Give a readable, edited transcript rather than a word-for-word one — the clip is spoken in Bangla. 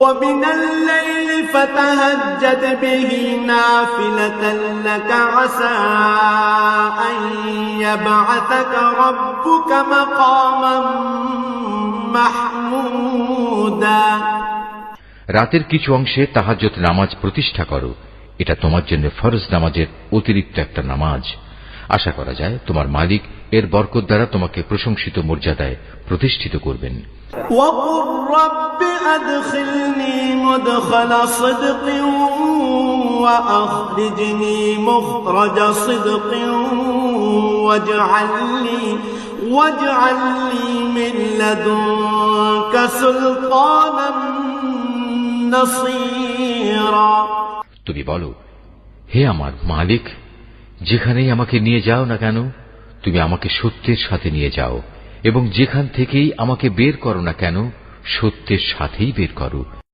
ومن الليل فتهجد به نافلة لك عسى أن يبعثك ربك مقاما محمودا। রাতের কিছু অংশে তাহাজ্জুদ নামাজ প্রতিষ্ঠা করো, এটা তোমার জন্য ফরজ নামাজের অতিরিক্ত একটা নামাজ। আশা করা যায় তোমার মালিক এর বরকত দ্বারা তোমাকে প্রশংসিত মর্যাদায় প্রতিষ্ঠিত করবেন। وقل رب أدخلني مدخل صدق وأخرجني مخرج صدق واجعل لي من لدنك سلطانا نصيرا। তুমি বলো, হে আমার মালিক, যেখানেই আমাকে নিয়ে যাও না কেন তুমি আমাকে সত্যের সাথে নিয়ে যাও, এবং যেখান থেকেই আমাকে বের করো না কেন সত্যের সাথেই বের করো।